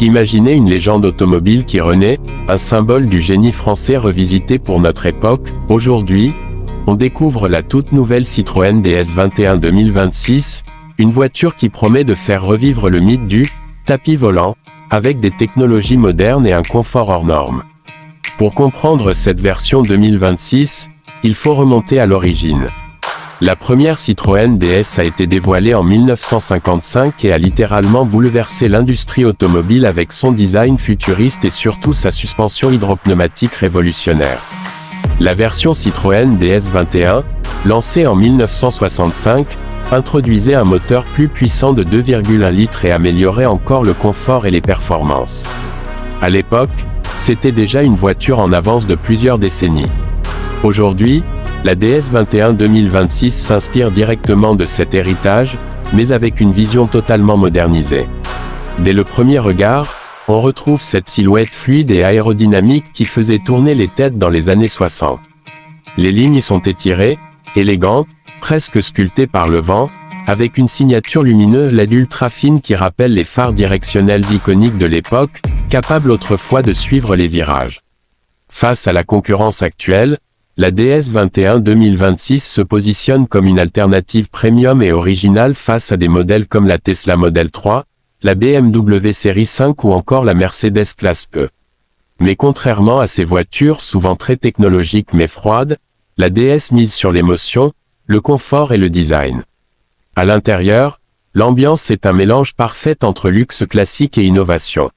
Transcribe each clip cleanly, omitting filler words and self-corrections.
Imaginez une légende automobile qui renaît, un symbole du génie français revisité pour notre époque. Aujourd'hui, on découvre la toute nouvelle Citroën DS 21 2026, une voiture qui promet de faire revivre le mythe du tapis volant, avec des technologies modernes et un confort hors norme. Pour comprendre cette version 2026, il faut remonter à l'origine. La première Citroën DS a été dévoilée en 1955 et a littéralement bouleversé l'industrie automobile avec son design futuriste et surtout sa suspension hydropneumatique révolutionnaire. La version Citroën DS 21, lancée en 1965, introduisait un moteur plus puissant de 2,1 litres et améliorait encore le confort et les performances. À l'époque, c'était déjà une voiture en avance de plusieurs décennies. Aujourd'hui, la DS 21 2026 s'inspire directement de cet héritage, mais avec une vision totalement modernisée. Dès le premier regard, on retrouve cette silhouette fluide et aérodynamique qui faisait tourner les têtes dans les années 60. Les lignes sont étirées, élégantes, presque sculptées par le vent, avec une signature lumineuse LED ultra fine qui rappelle les phares directionnels iconiques de l'époque, capables autrefois de suivre les virages. Face à la concurrence actuelle, la DS 21 2026 se positionne comme une alternative premium et originale face à des modèles comme la Tesla Model 3, la BMW Série 5 ou encore la Mercedes Classe E. Mais contrairement à ces voitures souvent très technologiques mais froides, la DS mise sur l'émotion, le confort et le design. À l'intérieur, l'ambiance est un mélange parfait entre luxe classique et innovation.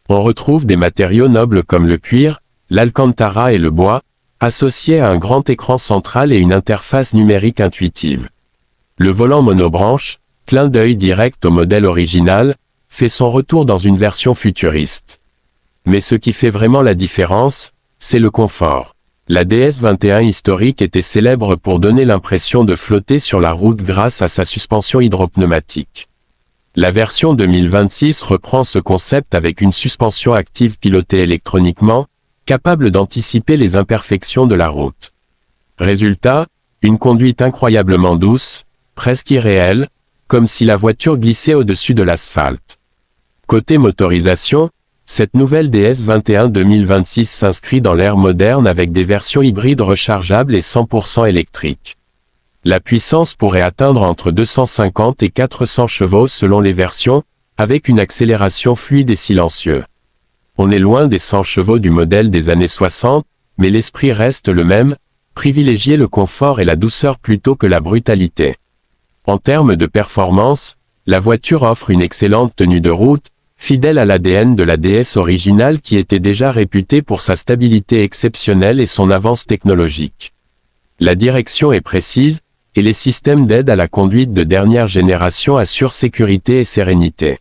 On retrouve des matériaux nobles comme le cuir, l'alcantara et le bois, associés à un grand écran central et une interface numérique intuitive. Le volant monobranche, clin d'œil direct au modèle original, fait son retour dans une version futuriste. Mais ce qui fait vraiment la différence, c'est le confort. La DS 21 historique était célèbre pour donner l'impression de flotter sur la route grâce à sa suspension hydropneumatique. La version 2026 reprend ce concept avec une suspension active pilotée électroniquement, capable d'anticiper les imperfections de la route. Résultat, une conduite incroyablement douce, presque irréelle, comme si la voiture glissait au-dessus de l'asphalte. Côté motorisation, cette nouvelle DS 21 2026 s'inscrit dans l'ère moderne avec des versions hybrides rechargeables et 100% électriques. La puissance pourrait atteindre entre 250 et 400 chevaux selon les versions, avec une accélération fluide et silencieuse. On est loin des 100 chevaux du modèle des années 60, mais l'esprit reste le même, privilégier le confort et la douceur plutôt que la brutalité. En termes de performance, la voiture offre une excellente tenue de route, fidèle à l'ADN de la DS originale qui était déjà réputée pour sa stabilité exceptionnelle et son avance technologique. La direction est précise, et les systèmes d'aide à la conduite de dernière génération assurent sécurité et sérénité.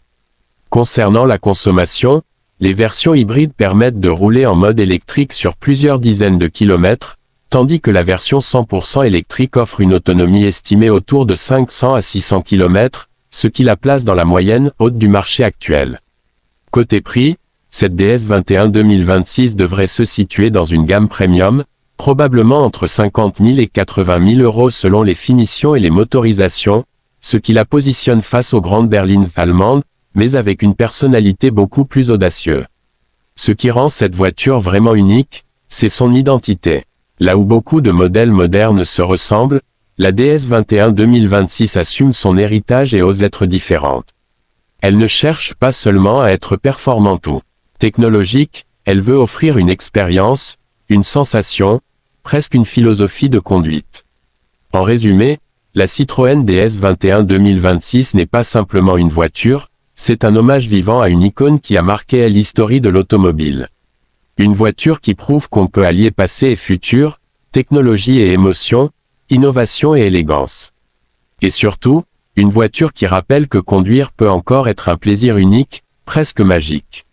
Concernant la consommation, les versions hybrides permettent de rouler en mode électrique sur plusieurs dizaines de kilomètres, tandis que la version 100% électrique offre une autonomie estimée autour de 500 à 600 km, ce qui la place dans la moyenne haute du marché actuel. Côté prix, cette DS 21 2026 devrait se situer dans une gamme premium, probablement entre 50 000 et 80 000 euros selon les finitions et les motorisations, ce qui la positionne face aux grandes berlines allemandes, mais avec une personnalité beaucoup plus audacieuse. Ce qui rend cette voiture vraiment unique, c'est son identité. Là où beaucoup de modèles modernes se ressemblent, la DS 21 2026 assume son héritage et ose être différente. Elle ne cherche pas seulement à être performante ou technologique, elle veut offrir une expérience, une sensation, presque une philosophie de conduite. En résumé, la Citroën DS 21 2026 n'est pas simplement une voiture, c'est un hommage vivant à une icône qui a marqué l'histoire de l'automobile. Une voiture qui prouve qu'on peut allier passé et futur, technologie et émotion, innovation et élégance. Et surtout, une voiture qui rappelle que conduire peut encore être un plaisir unique, presque magique.